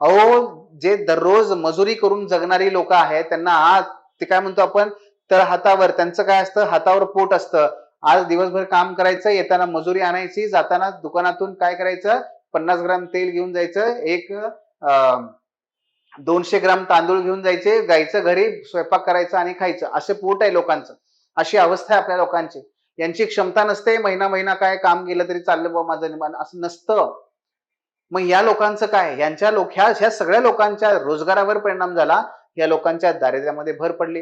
S1: अहो, जे दररोज मजुरी करून जगणारी लोक आहेत त्यांना आज ते काय म्हणतो आपण हातावर, त्यांचं काय असतं, हातावर पोट असतं. आज दिवसभर काम करायचं, येताना मजुरी आणायची, जाताना दुकानातून काय करायचं, 50 ग्राम तेल घेऊन जायचं, 200 ग्राम तांदूळ घेऊन जायचे, जायचं घरी, स्वयंपाक करायचा आणि खायचं. असे पोट आहे लोकांचं, अशी अवस्था आहे आपल्या लोकांची. यांची क्षमता नसते महिना काय काम केलं तरी चाललं बाबा माझं निमान, असं नसतं. मग या लोकांचं काय, ह्या सगळ्या लोकांच्या रोजगारावर परिणाम झाला, या लोकांच्या दारिद्र्यामध्ये भर पडली.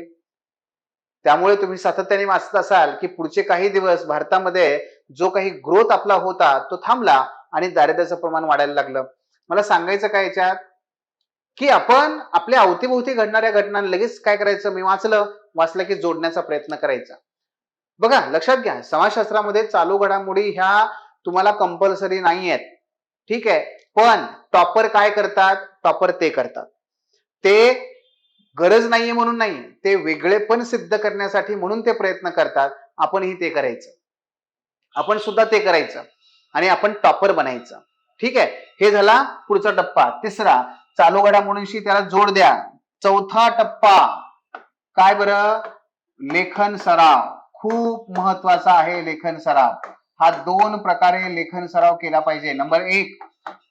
S1: त्यामुळे तुम्ही सातत्याने वाचत असाल की पुढचे काही दिवस भारतामध्ये जो काही ग्रोथ आपला होता तो थांबला आणि दारिद्र्याचं प्रमाण वाढायला लागलं. मला सांगायचं काय याच्यात, की आपण आपल्या अवतीभोवती घडणाऱ्या घटना लगेच काय करायचं, मी वाचलं की जोडण्याचा प्रयत्न करायचा. बघा लक्षात घ्या, समाजशास्त्रामध्ये चालू घडामोडी ह्या तुम्हाला कंपल्सरी नाही आहेत, ठीक आहे. पण टॉपर काय करतात, टॉपर ते करतात, ते गरज नाहीये म्हणून नाही, ते वेगळेपण सिद्ध करण्यासाठी म्हणून ते प्रयत्न करतात. आपणही ते करायचं, आपण सुद्धा ते करायचं आणि आपण टॉपर बनायचं, ठीक आहे. हे झाला पुढचा टप्पा. तिसरा, चालू घडामोडींशी त्याला जोड द्या. चौथा टप्पा काय बरं, लेखन सराव. खूप महत्वाचा आहे लेखन सराव. हा 2 प्रकारे लेखन सराव केला पाहिजे. नंबर 1,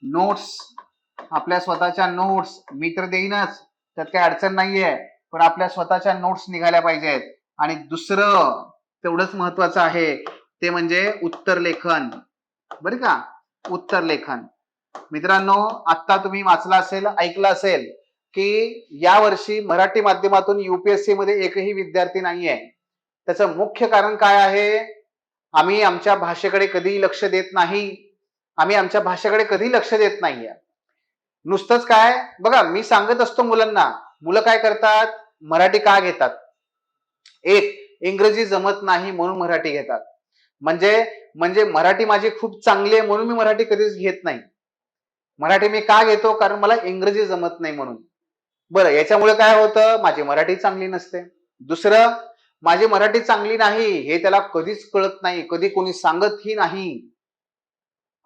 S1: नोट्स, आपल्या स्वतःच्या नोट्स. मी तर देईनच, त्यात काही अडचण नाहीये, पण आपल्या स्वतःच्या नोट्स निघाल्या पाहिजेत. आणि दुसरं तेवढंच महत्वाचं आहे ते म्हणजे उत्तर लेखन, बरं का. उत्तर लेखन मित्रांनो, आता तुम्ही वाचला असेल, ऐकलं असेल की या वर्षी मराठी माध्यमातून युपीएससी मध्ये एकही विद्यार्थी नाहीये. त्याचं मुख्य कारण काय आहे, आम्ही आमच्या भाषेकडे कधी लक्ष देत नाही. नाहीये. नुसतंच काय बघा, मी सांगत असतो मुलांना, मुलं काय करतात, मराठी का घेतात, इंग्रजी जमत नाही म्हणून मराठी घेतात. म्हणजे मराठी माझी खूप चांगली आहे म्हणून मी मराठी कधीच घेत नाही. मराठी मी का घेतो, कारण मला इंग्रजी जमत नाही म्हणून. बरं, याच्यामुळे काय होतं, माझी मराठी चांगली नसते. दुसरं, माझी मराठी चांगली नाही हे त्याला कधीच कळत नाही, कधी कोणी सांगतही नाही,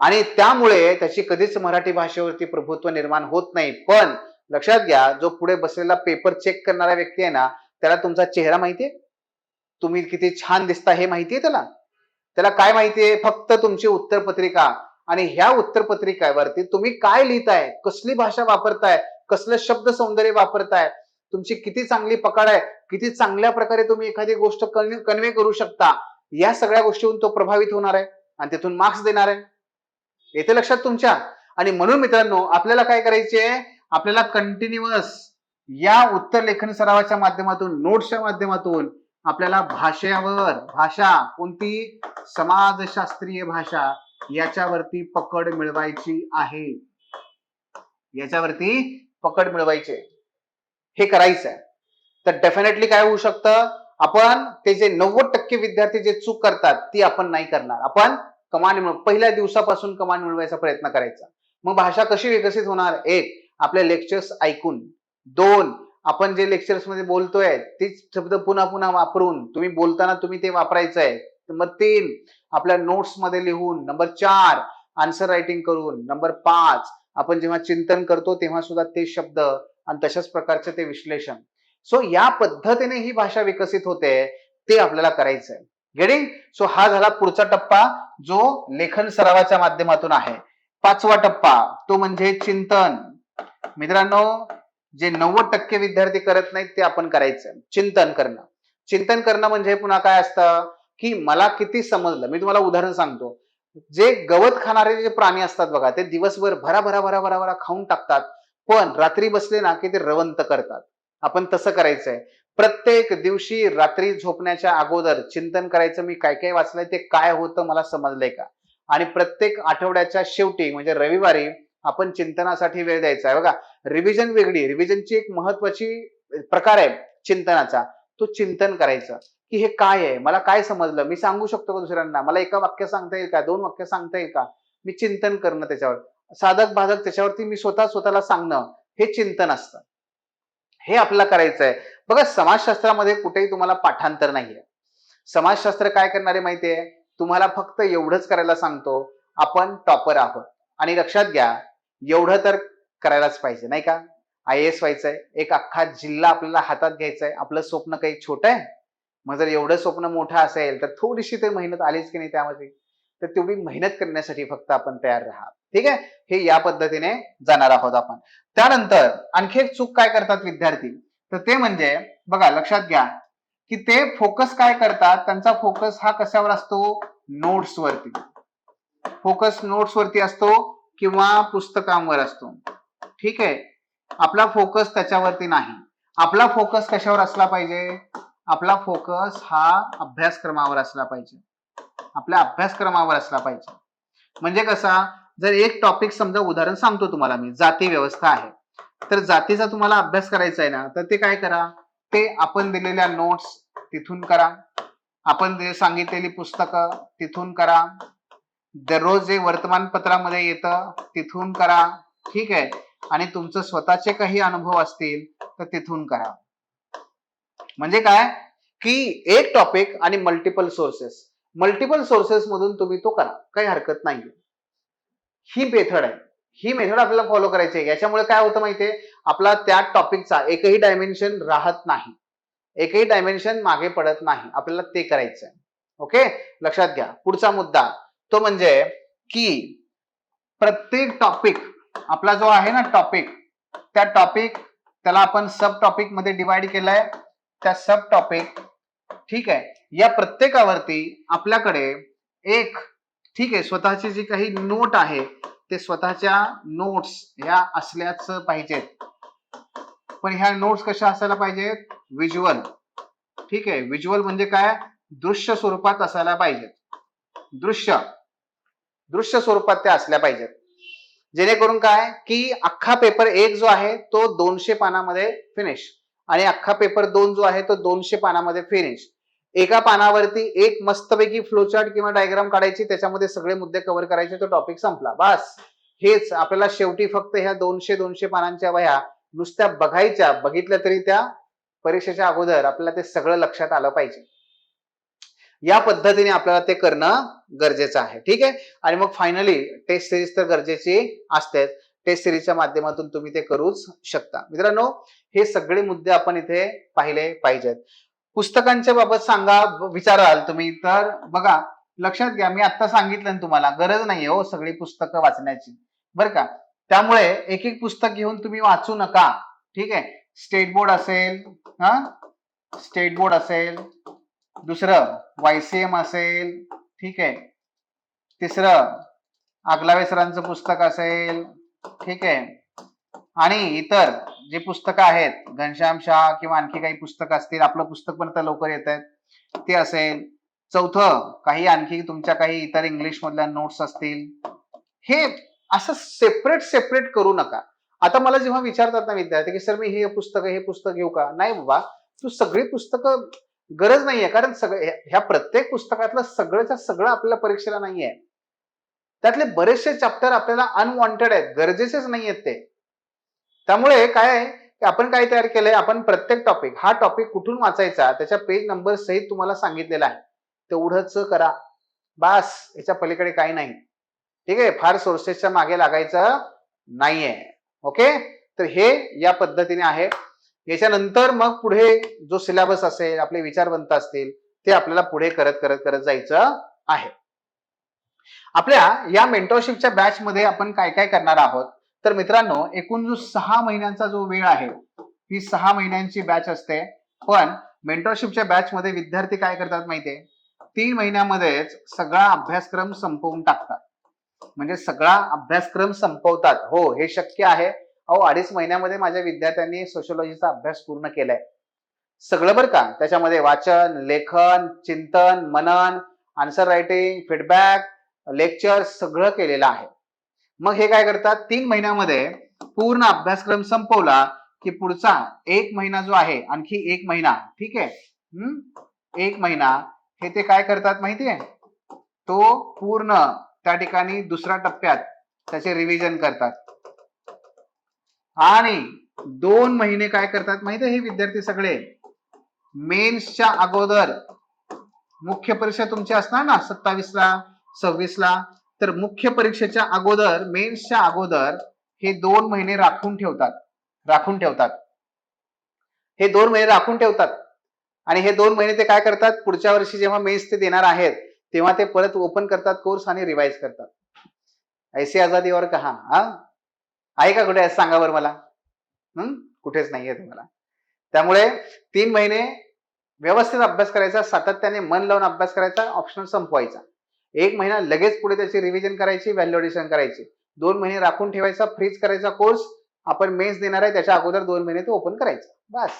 S1: आणि त्यामुळे त्याची कधीच मराठी भाषेवरती प्रभुत्व निर्माण होत नाही. पण लक्षात घ्या, जो पुढे बसलेला पेपर चेक करणारा व्यक्ती आहे ना, त्याला तुमचा चेहरा माहितीये, तुम्ही किती छान दिसता हे माहितीये त्याला काय माहितीये, फक्त तुमची उत्तरपत्रिका. आणि ह्या उत्तरपत्रिकावरती तुम्ही काय लिहिताय, कसली भाषा वापरताय, कसलं शब्द सौंदर्य वापरताय, तुमची किती चांगली पकड आहे, किती चांगल्या प्रकारे तुम्ही एखादी गोष्ट कन्वे करू शकता, या सगळ्या गोष्टीतून तो प्रभावित होणार आहे आणि तिथून मार्क्स देणार आहे. येते लक्षात तुमच्या. आणि म्हणून मित्रांनो, आपल्याला काय करायचे, आपल्याला कंटिन्युअस या उत्तर लेखन सरावाच्या माध्यमातून, नोट्सच्या माध्यमातून आपल्याला भाषा कोणती, समाजशास्त्रीय भाषा, याच्यावरती पकड मिळवायची आहे. हे करायचं आहे. तर डेफिनेटली काय होऊ शकतं, आपण ते जे 90% विद्यार्थी जे चूक करतात ती आपण नाही करणार. आपण पहिल्या दिवसापासून कमांड मिळवायचा प्रयत्न करायचा. मग भाषा कशी विकसित होणार, 1, आपले लेक्चर्स ऐकून, 2, आपण जे लेक्चर्स मध्ये बोलतोय तेच शब्द पुन्हा पुन्हा वापरून, तुम्ही बोलताना तुम्ही ते वापरायचं आहे. नंबर 3, आपल्या नोट्स मध्ये लिहून. नंबर 4, आन्सर रायटिंग करून. नंबर 5, आपण जेव्हा चिंतन करतो तेव्हा सुद्धा ते शब्द आणि तशाच प्रकारचे ते विश्लेषण. सो या पद्धतीने ही भाषा विकसित होते, ते आपल्याला करायचं आहे. गेटिंग? सो हा झाला पुढचा टप्पा जो लेखन सरावाच्या माध्यमातून आहे. 5वा टप्पा तो म्हणजे चिंतन. मित्रांनो, जे 90% विद्यार्थी करत नाहीत ते आपण करायचं, चिंतन करणं. चिंतन करणं म्हणजे पुन्हा काय असतं की मला किती समजलं. मी तुम्हाला उदाहरण सांगतो. जे गवत खाणारे जे प्राणी असतात बघा, ते दिवसभर भरा भरा भरा भरा भरा खाऊन टाकतात, पण रात्री बसले ना की ते रवंत करतात. आपण तसं करायचंय. प्रत्येक दिवशी रात्री झोपण्याच्या अगोदर चिंतन करायचं, मी काय काय वाचलंय, ते काय होतं मला समजलंय का. आणि प्रत्येक आठवड्याच्या शेवटी म्हणजे रविवारी आपण चिंतनासाठी वेळ द्यायचा आहे. बघा, रिव्हिजन वेगळी, रिव्हिजनची एक महत्वाची प्रकार आहे चिंतनाचा. तो चिंतन करायचं की हे काय आहे, मला काय समजलं, मी सांगू शकतो का दुसऱ्यांना, मला एका वाक्य सांगता येईल का, 2 वाक्य सांगता येईल का. मी चिंतन करणं त्याच्यावर, साधक बाधक त्याच्यावरती मी स्वतःला सांगणं, हे चिंतन असतं. हे आपल्याला करायचंय. बघा, समाजशास्त्रामध्ये कुठेही तुम्हाला पाठांतर नाहीये. समाजशास्त्र काय करणार आहे माहितीये, तुम्हाला फक्त एवढंच करायला सांगतो, आपण टॉपर आहोत. आणि लक्षात घ्या, एवढं तर करायलाच पाहिजे नाही का. IAS व्हायचंय, एक अख्खा जिल्हा आपल्याला हातात घ्यायचंय. आपलं स्वप्न काही छोटं आहे? मग जर एवढं स्वप्न मोठं असेल तर थोडीशी तर मेहनत आलीच की नाही त्यामध्ये. तर तेवढी मेहनत करण्यासाठी फक्त आपण तयार राहा. ठीक आहे, हे या पद्धतीने जाणार आहोत आपण. त्यानंतर आणखी एक चूक काय करतात विद्यार्थी, तर ते म्हणजे बघा, लक्षात घ्या की ते फोकस काय करतात, त्यांचा फोकस हा कशावर असतो, नोट्स वरती. फोकस नोट्स वरती असतो किंवा पुस्तकांवर असतो. ठीक आहे, आपला फोकस त्याच्यावरती नाही. आपला फोकस कशावर असला पाहिजे, आपला फोकस हा अभ्यासक्रमावर असला पाहिजे. आपल्या अभ्यासक्रमावर असला पाहिजे. म्हणजे कसा, जर एक टॉपिक समजा, उदाहरण सांगतो तुम्हाला मी, जाती व्यवस्था आहे, तर जातीचा तुम्हाला अभ्यास करायचा आहे ना, तर ते काय करा, ते आपण दिलेल्या नोट्स तिथून करा, आपण सांगितलेली पुस्तकं तिथून करा, दररोज जे वर्तमानपत्रामध्ये येतं तिथून करा. ठीक आहे, आणि तुमचं स्वतःचे काही अनुभव असतील तर तिथून करा. म्हणजे काय की एक टॉपिक आणि मल्टिपल सोर्सेस मधून तुम्ही तो करा, काही हरकत नाही. ही मेथड आहे, ही मेथड आपल्याला फॉलो करायची आहे. याच्यामुळे काय होतं माहितीये, आपला त्या टॉपिकचा एकही डायमेन्शन राहत नाही, एकही डायमेन्शन मागे पडत नाही. आपल्याला ते करायचं आहे. ओके, लक्षात घ्या. पुढचा मुद्दा तो म्हणजे की प्रत्येक टॉपिक आपला जो आहे ना टॉपिक, त्या टॉपिक त्याला आपण सब टॉपिक मध्ये डिवाइड केलाय. त्या सब टॉपिक, ठीक आहे, या प्रत्येकावरती आपल्याकडे एक, ठीक आहे, स्वतःची जी काही नोट आहे ते स्वतःच्या नोट्स ह्या असल्याच पाहिजेत. पण ह्या नोट्स कशा असायला पाहिजेत, व्हिज्युअल. ठीक आहे, व्हिज्युअल म्हणजे काय, दृश्य स्वरूपात असायला पाहिजेत. दृश्य स्वरूपात त्या असल्या पाहिजेत. जेणेकरून काय की अख्खा पेपर 1 जो आहे तो 200 पानामध्ये फिनिश, आणि अख्खा पेपर 2 जो आहे तो 200 पानामध्ये फिनिश. एका पानावरती एक मस्तपैकी फ्लोचार्ट किंवा डायग्राम काढायची, त्याच्यामध्ये सगळे मुद्दे कव्हर करायचे, तो टॉपिक संपला. बस, हेच आपल्याला शेवटी फक्त ह्या 200 पानांच्या वह्या नुसत्या बघायच्या, बघितल्या तरी त्या परीक्षेच्या अगोदर आपल्याला ते सगळं लक्षात आलं पाहिजे. या पद्धतीने आपल्याला ते करणं गरजेचं आहे. ठीक आहे, आणि मग फायनली टेस्ट सिरीज तर गरजेची असते. टेस्ट सिरीजच्या माध्यमातून तुम्ही ते करूच शकता. मित्रांनो, हे सगळे मुद्दे आपण इथे पाहिले पाहिजेत. पुस्तकांच्या बाबत सांगा, विचाराल तुम्ही, तर बघा, लक्षात घ्या, मी आता सांगितलं ना तुम्हाला, गरज नाहीये हो सगळी पुस्तकं वाचण्याची, बरं का. त्यामुळे एक एक पुस्तक घेऊन तुम्ही वाचू नका. ठीक आहे, स्टेट बोर्ड असेल, स्टेट बोर्ड असेल, दुसरं YCM असेल, ठीक आहे, तिसरं आगलावे सरांचं पुस्तक असेल, ठीक आहे, आणि इतर जे पुस्तकं आहेत, घनश्याम शाह किंवा आणखी काही पुस्तकं असतील, आपलं पुस्तक पण आता लवकर येत आहेत, ते असेल. चौथं, काही आणखी तुमच्या काही इतर इंग्लिश मधल्या नोट्स असतील, हे असं सेपरेट करू नका. आता मला जेव्हा विचारतात ना विद्यार्थी की सर मी हे पुस्तक घेऊ का, नाही बाबा, तू सगळी पुस्तकं गरज नाहीये, कारण ह्या प्रत्येक पुस्तकातलं सगळंच्या सगळं आपल्याला परीक्षेला नाहीये. त्यातले बरेचसे चॅप्टर आपल्याला अनवॉन्टेड आहेत, गरजेचेच नाहीयेत ते. त्यामुळे काय आहे की आपण काय तयार केलंय, आपण प्रत्येक टॉपिक, हा टॉपिक कुठून वाचायचा त्याच्या पेज नंबर सहित तुम्हाला सांगितलेलं आहे, तेवढंच करा. बस, याच्या पलीकडे काही नाही. ठीक आहे, फार सोर्सेसच्या मागे लागायचं नाहीये. ओके, तर हे या पद्धतीने आहे. याच्यानंतर मग पुढे जो सिलेबस असेल, आपले विचारवंत असतील, ते आपल्याला पुढे करत जायचं आहे. आपल्या या मेंटरशिपच्या बॅच मध्ये आपण काय काय करणार आहोत, तर मित्रांनो, एकूण जो 6 महिन्यांचा जो वेळ आहे, ही 6 महिन्यांची बॅच असते. पण मेंटरशिपच्या बॅच मध्ये विद्यार्थी काय करतात माहितीये, 3 महिन्यामध्येच सगळा अभ्यासक्रम संपवून टाकतात. म्हणजे सगळा अभ्यासक्रम संपवतात. हो, हे शक्य आहे. अहो 2.5 महिन्यामध्ये माझ्या विद्यार्थ्यांनी सोशिओलॉजीचा अभ्यास पूर्ण केलाय. सगळं बरं का, त्याच्यामध्ये वाचन, लेखन, चिंतन, मनन, आन्सर रायटिंग, फीडबॅक, लेक्चर सगळं केलेलं आहे. मग हे काय करतात, 3 महिन्यामध्ये पूर्ण अभ्यासक्रम संपवला की पुढचा 1 महिना जो आहे, आणखी 1 महिना, ठीक आहे, 1 महिना हे ते काय करतात माहितीये, तो पूर्ण त्या ठिकाणी दुसऱ्या टप्प्यात त्याचे रिव्हिजन करतात. आणि 2 महिने काय करतात माहितीये हे विद्यार्थी सगळे, मेन्सच्या अगोदर, मुख्य परीक्षा तुमची असणार ना 27ला 26ला, तर मुख्य परीक्षेच्या अगोदर, मेन्सच्या अगोदर हे 2 महिने राखून ठेवतात. हे 2 महिने राखून ठेवतात. आणि हे 2 महिने ते काय करतात, पुढच्या वर्षी जेव्हा मेन्स ते देणार आहेत तेव्हा ते परत ओपन करतात कोर्स आणि रिवाइज करतात. ऐसी आजादी और कहा, आहे का कुठे सांगा बरं मला? कुठेच नाहीये तुम्हाला. त्यामुळे 3 महिने व्यवस्थित अभ्यास करायचा, सातत्याने मन लावून अभ्यास करायचा, ऑप्शनल संपवायचा. 1 महिना लगेच पुढे त्याची रिव्हिजन करायची, व्हॅल्युएशन करायची. 2 महिने राखून ठेवायचा, फ्रीज करायचा कोर्स. आपण मेन्स देणार आहे त्याच्या अगोदर 2 महिने तो ओपन करायचा, बस.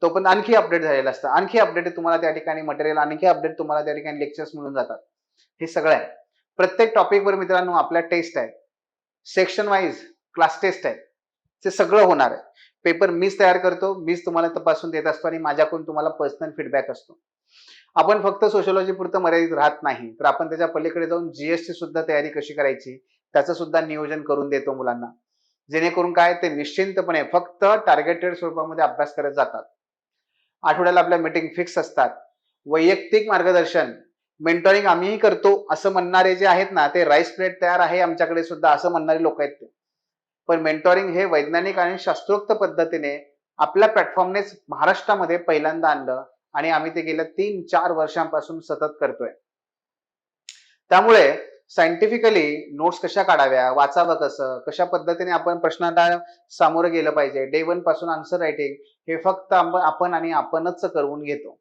S1: तो पण आणखी अपडेट झालेला असतं, आणखी अपडेट तुम्हाला त्या ठिकाणी मटेरियल, आणखी अपडेट तुम्हाला त्या ठिकाणी लेक्चर्स मिळून जातात. हे सगळं आहे. प्रत्येक टॉपिकवर मित्रांनो आपल्या टेस्ट आहे, सेक्शन वाईज क्लास टेस्ट आहे, ते सगळं होणार आहे. पेपर मीच तयार करतो, मीच तुम्हाला तपासून देत असतो आणि माझ्याकडून तुम्हाला पर्सनल फीडबॅक असतो. आपण फक्त सोशिओलॉजी पुरतं मर्यादित राहत नाही, तर आपण त्याच्या पलीकडे जाऊन जीएसची सुद्धा तयारी कशी करायची त्याचं सुद्धा नियोजन करून देतो मुलांना, जेणेकरून काय ते निश्चिंतपणे फक्त टार्गेटेड स्वरूपामध्ये अभ्यास करत जातात. आठवड्याला आपल्या मीटिंग फिक्स असतात. वैयक्तिक मार्गदर्शन, मेंटॉरिंग आम्हीही करतो असं म्हणणारे जे आहेत ना, ते राईस प्लेट तयार आहे आमच्याकडे सुद्धा असं म्हणणारे लोक आहेत ते. पण मेंटॉरिंग हे वैज्ञानिक आणि शास्त्रोक्त पद्धतीने आपल्या प्लॅटफॉर्मनेच महाराष्ट्रामध्ये पहिल्यांदा आणलं आणि आम्ही ते गेल्या 3-4 वर्षांपासून सतत करतोय. त्यामुळे सायंटिफिकली नोट्स कशा काढाव्या, वाचावं कसं, कशा पद्धतीने आपण प्रश्नांना सामोरं गेलं पाहिजे, डे 1 पासून आन्सर रायटिंग हे फक्त आपण आणि आपणच करून घेतो.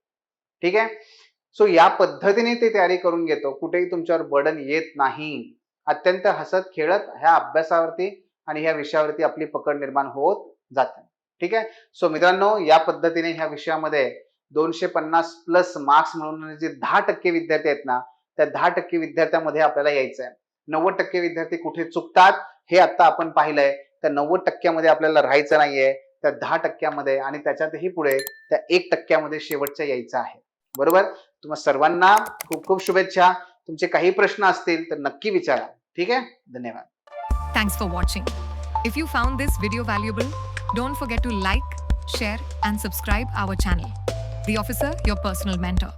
S1: ठीक आहे. सो या पद्धतीने ते तयारी करून घेतो, कुठेही तुमच्यावर बर्डन येत नाही. अत्यंत हसत खेळत ह्या अभ्यासावरती आणि ह्या विषयावरती आपली पकड निर्माण होत जाते. ठीक आहे. सो मित्रांनो, या पद्धतीने ह्या विषयामध्ये 250+ मार्क्स मिळवणारे जे 10% विद्यार्थी आहेत ना, त्या 10% विद्यार्थ्यांमध्ये आपल्याला यायचं आहे. 90% विद्यार्थी कुठे चुकतात हे आता आपण पाहिलंय. त्या 90% आपल्याला राहायचं नाहीये, त्या 10% आणि त्याच्यातही पुढे त्या 1% शेवटच्या यायचं आहे. बरोबर. तुम्हा सर्वांना खूप खूप शुभेच्छा. तुमचे काही प्रश्न असतील तर नक्की विचारा. ठीक आहे. धन्यवाद.
S2: Thanks for watching. If you found this video valuable, don't forget to like, share and subscribe our channel. The Officer, your personal mentor.